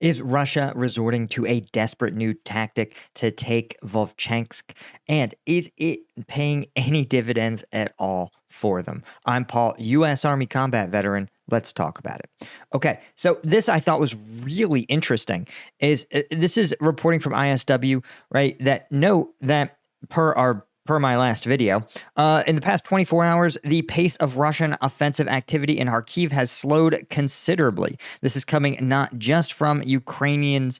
Is Russia resorting to a desperate new tactic to take Vovchansk? And is it paying any dividends at all for them? I'm Paul, U.S. Army combat veteran. Let's talk about it. Okay, so this I thought was really interesting. This is reporting from ISW, right? That note that per my last video, in the past 24 hours, the pace of Russian offensive activity in Kharkiv has slowed considerably. This is coming not just from Ukrainian's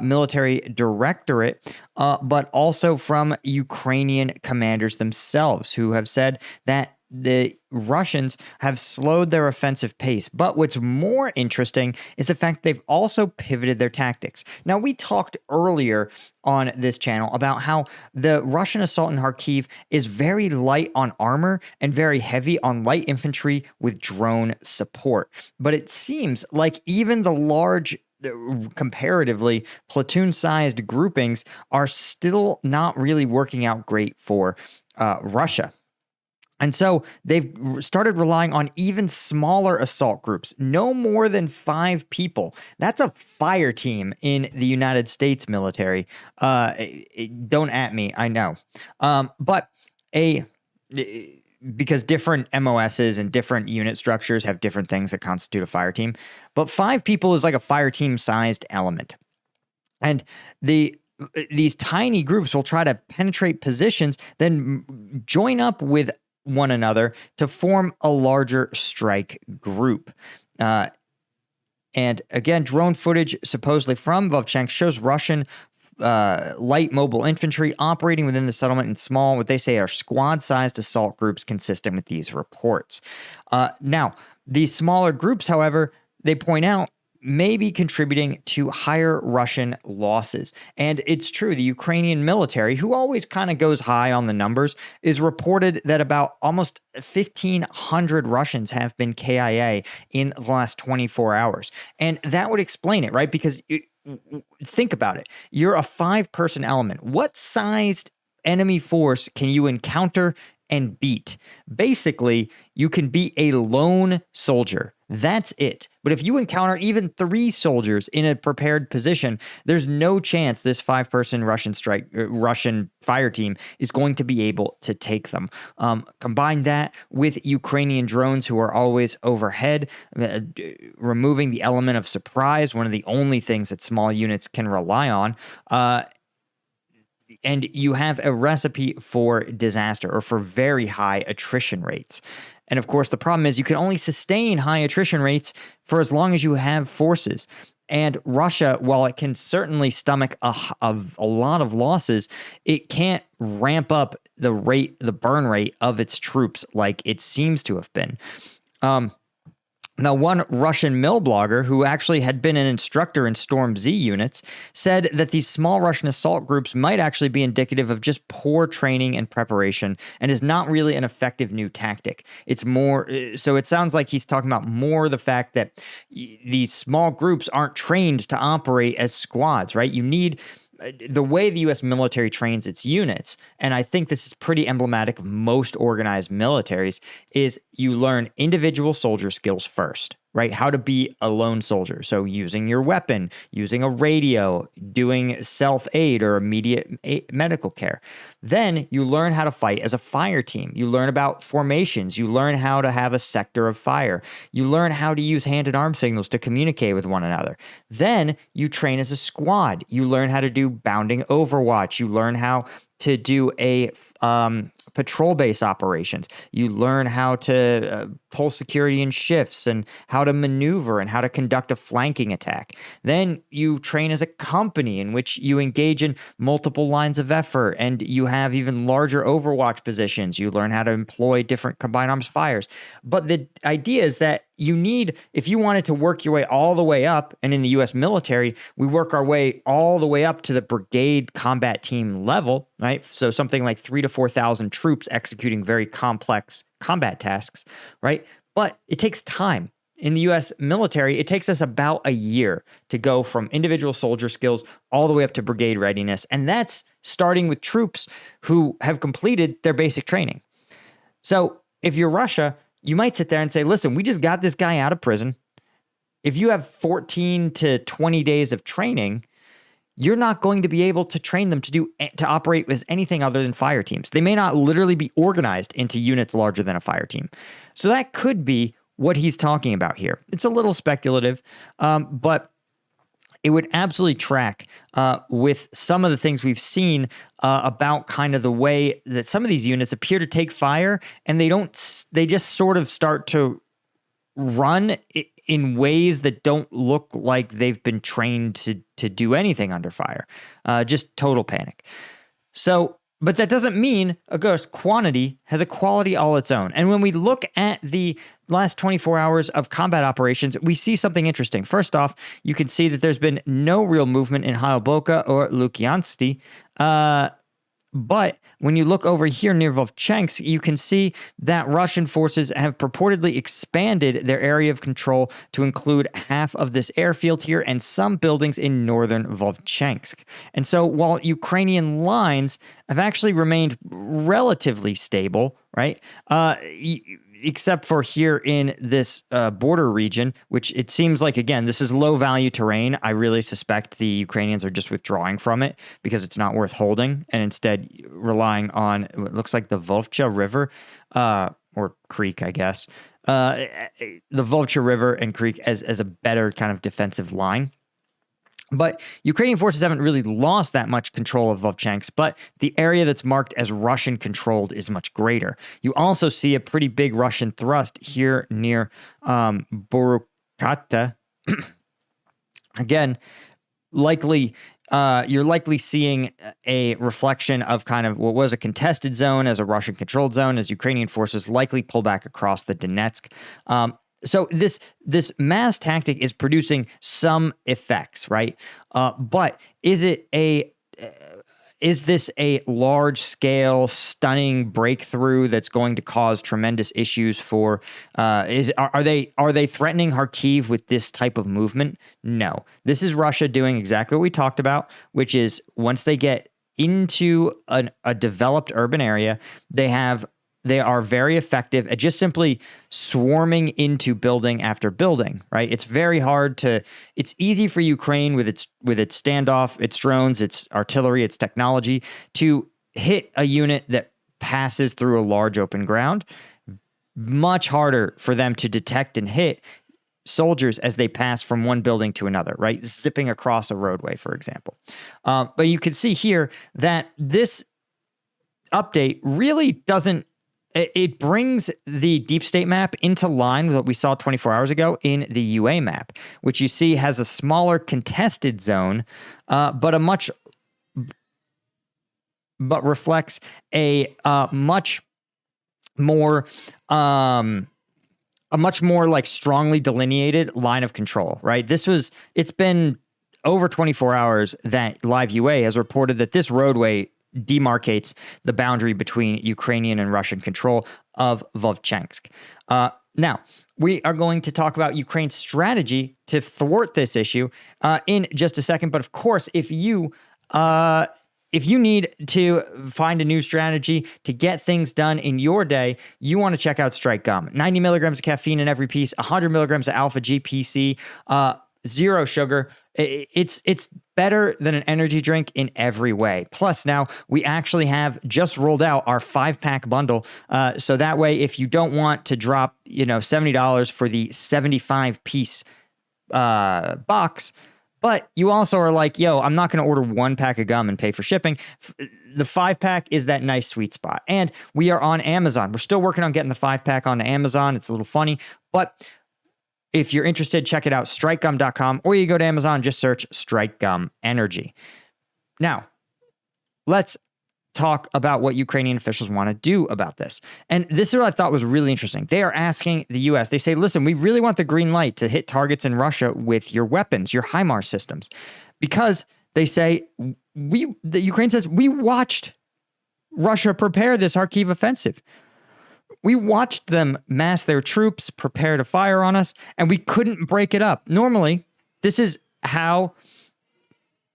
military directorate, but also from Ukrainian commanders themselves, who have said that the Russians have slowed their offensive pace. But what's more interesting is the fact they've also pivoted their tactics. Now, we talked earlier on this channel about how the Russian assault in Kharkiv is very light on armor and very heavy on light infantry with drone support. But it seems like even the large comparatively platoon-sized groupings are still not really working out great for Russia. And so they've started relying on even smaller assault groups, no more than 5 people. That's a fire team in the United States military. Don't at me, I know. Because different MOSs and different unit structures have different things that constitute a fire team. But 5 people is like a fire team sized element. And these tiny groups will try to penetrate positions, then join up with one another to form a larger strike group. And again, drone footage supposedly from Vovchansk shows Russian light mobile infantry operating within the settlement in small, what they say are squad-sized assault groups consistent with these reports. Now, these smaller groups, however, they point out, may be contributing to higher Russian losses. And it's true, the Ukrainian military, who always kind of goes high on the numbers, is reported that about almost 1,500 Russians have been KIA in the last 24 hours. And that would explain it, right? Because think about it. You're a 5-person element. What sized enemy force can you encounter and beat? Basically, you can beat a lone soldier. That's it. But if you encounter even 3 soldiers in a prepared position, there's no chance this 5-person Russian fire team is going to be able to take them. Combine that with Ukrainian drones who are always overhead, removing the element of surprise, one of the only things that small units can rely on. And you have a recipe for disaster or for very high attrition rates. And of course, the problem is you can only sustain high attrition rates for as long as you have forces. And Russia, while it can certainly stomach a lot of losses, it can't ramp up the burn rate of its troops like it seems to have been. Now, one Russian mill blogger who actually had been an instructor in Storm Z units said that these small Russian assault groups might actually be indicative of just poor training and preparation and is not really an effective new tactic. It's more, so it sounds like he's talking about more the fact that these small groups aren't trained to operate as squads, right? You need the way the U.S. military trains its units, and I think this is pretty emblematic of most organized militaries, is you learn individual soldier skills first, right? How to be a lone soldier. So using your weapon, using a radio, doing self-aid or immediate medical care. Then you learn how to fight as a fire team. You learn about formations. You learn how to have a sector of fire. You learn how to use hand and arm signals to communicate with one another. Then you train as a squad. You learn how to do bounding overwatch. You learn how to do a patrol base operations. You learn how to pull security in shifts and how to maneuver and how to conduct a flanking attack. Then you train as a company in which you engage in multiple lines of effort and you have even larger overwatch positions. You learn how to employ different combined arms fires. But the idea is that you need, if you wanted to work your way all the way up, and in the U.S. military, we work our way all the way up to the brigade combat team level, right? So something like 3,000 to 4,000 troops executing very complex combat tasks, right? But it takes time. In the U.S. military, it takes us about a year to go from individual soldier skills all the way up to brigade readiness. And that's starting with troops who have completed their basic training. So if you're Russia, you might sit there and say, listen, we just got this guy out of prison. if you have 14 to 20 days of training, you're not going to be able to train them to operate as anything other than fire teams. They may not literally be organized into units larger than a fire team. So that could be what he's talking about here. It's a little speculative, but it would absolutely track with some of the things we've seen about kind of the way that some of these units appear to take fire, and they just sort of start to run in ways that don't look like they've been trained to do anything under fire. Just total panic. So, but that doesn't mean, of course, quantity has a quality all its own. And when we look at the last 24 hours of combat operations, we see something interesting. First off, you can see that there's been no real movement in Hyoboka or Lukiansky. But when you look over here near Vovchansk, you can see that Russian forces have purportedly expanded their area of control to include half of this airfield here and some buildings in northern Vovchansk. And so while Ukrainian lines have actually remained relatively stable, right? Except for here in this border region, which it seems like, again, this is low-value terrain. I really suspect the Ukrainians are just withdrawing from it because it's not worth holding and instead relying on what looks like the Vovcha River, or creek, I guess. The Vovcha River and creek as a better kind of defensive line. But Ukrainian forces haven't really lost that much control of Vovchansk, but the area that's marked as Russian-controlled is much greater. You also see a pretty big Russian thrust here near Borukata. Again, you're likely seeing a reflection of kind of what was a contested zone as a Russian-controlled zone as Ukrainian forces likely pull back across the Donetsk. So this mass tactic is producing some effects, right? But is this a large-scale, stunning breakthrough that's going to cause tremendous issues for? Are they threatening Kharkiv with this type of movement? No, this is Russia doing exactly what we talked about, which is once they get into a developed urban area, they are very effective at just simply swarming into building after building, right? It's very hard it's easy for Ukraine with its standoff, its drones, its artillery, its technology to hit a unit that passes through a large open ground. Much harder for them to detect and hit soldiers as they pass from one building to another, right? Zipping across a roadway, for example. But you can see here that this update really doesn't. It brings the deep state map into line with what we saw 24 hours ago in the UA map, which you see has a smaller contested zone, but reflects a much more like strongly delineated line of control, right? It's been over 24 hours that Live UA has reported that this roadway demarcates the boundary between Ukrainian and Russian control of Vovchansk. Now, we are going to talk about Ukraine's strategy to thwart this issue in just a second. But of course, if you need to find a new strategy to get things done in your day, you want to check out Strike Gum. 90 milligrams of caffeine in every piece, 100 milligrams of alpha GPC, zero sugar. It's better than an energy drink in every way. Plus, now we actually have just rolled out our 5-pack bundle. So that way, if you don't want to drop, $70 for the 75-piece box, but you also are like, yo, I'm not going to order 1 pack of gum and pay for shipping. The 5-pack is that nice sweet spot. And we are on Amazon. We're still working on getting the 5-pack onto Amazon. It's a little funny, but if you're interested, check it out, strikegum.com, or you go to Amazon, just search Strike Gum Energy. Now, let's talk about what Ukrainian officials want to do about this. And this is what I thought was really interesting. They are asking the U.S., they say, listen, we really want the green light to hit targets in Russia with your weapons, your HIMARS systems. Because they say, the Ukraine says, we watched Russia prepare this Kharkiv offensive. We watched them mass their troops, prepare to fire on us, and we couldn't break it up. Normally, this is how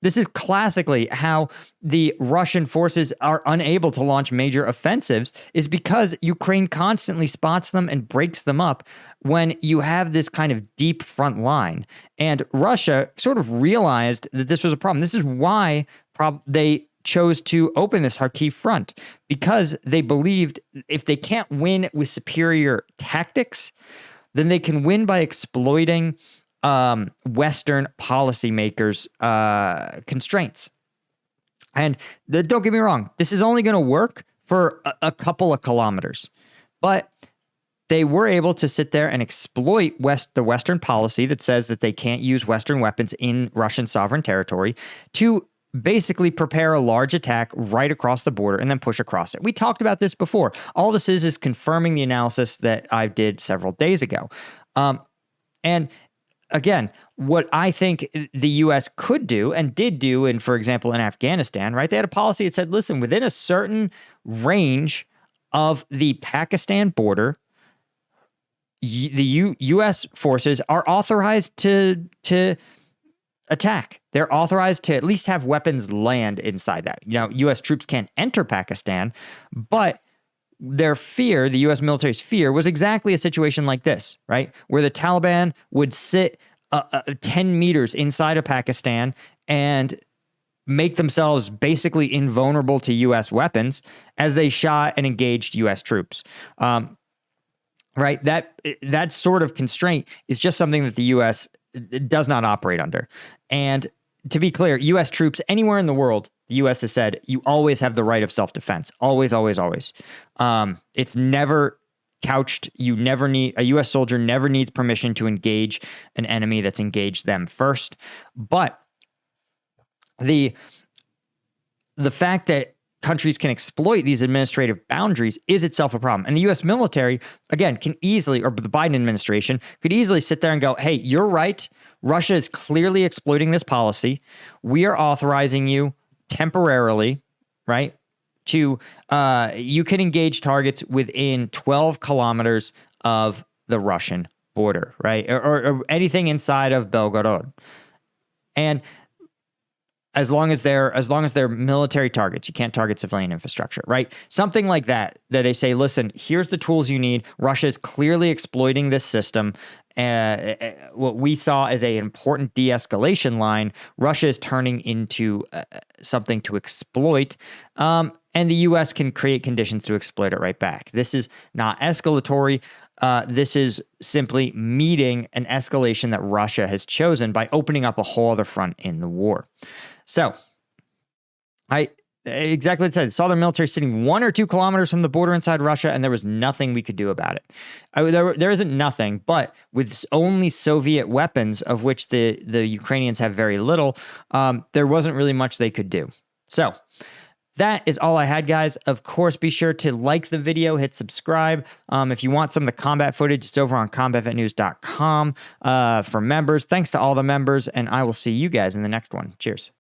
This is classically how the Russian forces are unable to launch major offensives, is because Ukraine constantly spots them and breaks them up when you have this kind of deep front line. And Russia sort of realized that this was a problem. This is why they chose to open this Kharkiv front, because they believed if they can't win with superior tactics, then they can win by exploiting Western policymakers' constraints. And don't get me wrong, this is only going to work for a couple of kilometers, but they were able to sit there and exploit the Western policy that says that they can't use Western weapons in Russian sovereign territory to basically prepare a large attack right across the border and then push across it. We talked about this before. All this is confirming the analysis that I did several days ago. And again, what I think the U.S. could do and did do, for example, in Afghanistan, right? They had a policy that said, listen, within a certain of the Pakistan border, the U.S. forces are authorized to attack. They're authorized to at least have weapons land inside that. U.S. troops can't enter Pakistan, but their fear, the U.S. military's fear, was exactly a situation like this, right? Where the Taliban would sit 10 meters inside of Pakistan and make themselves basically invulnerable to U.S. weapons as they shot and engaged U.S. troops. Right? That sort of constraint is just something that the U.S. does not operate under. And to be clear, U.S. troops anywhere in the world, the U.S. has said, you always have the right of self-defense. Always, always, always. It's never couched. A U.S. soldier never needs permission to engage an enemy that's engaged them first. But the fact that countries can exploit these administrative boundaries is itself a problem. And the U.S. military, again, can easily, or the Biden administration, could easily sit there and go, hey, you're right. Russia is clearly exploiting this policy. We are authorizing you temporarily, right, to, you can engage targets within 12 kilometers of the Russian border, right, or anything inside of Belgorod. And as long as they're military targets, you can't target civilian infrastructure, right? Something like that they say, listen, here's the tools you need. Russia is clearly exploiting this system. What we saw as an important de-escalation line, Russia is turning into something to exploit, and the U.S. can create conditions to exploit it right back. This is not escalatory. This is simply meeting an escalation that Russia has chosen by opening up a whole other front in the war. So, exactly what it said. Saw their military sitting 1 or 2 kilometers from the border inside Russia, and there was nothing we could do about it. There isn't nothing, but with only Soviet weapons, of which the Ukrainians have very little, there wasn't really much they could do. So, that is all I had, guys. Of course, be sure to like the video, hit subscribe. If you want some of the combat footage, it's over on combatvetnews.com for members. Thanks to all the members, and I will see you guys in the next one. Cheers.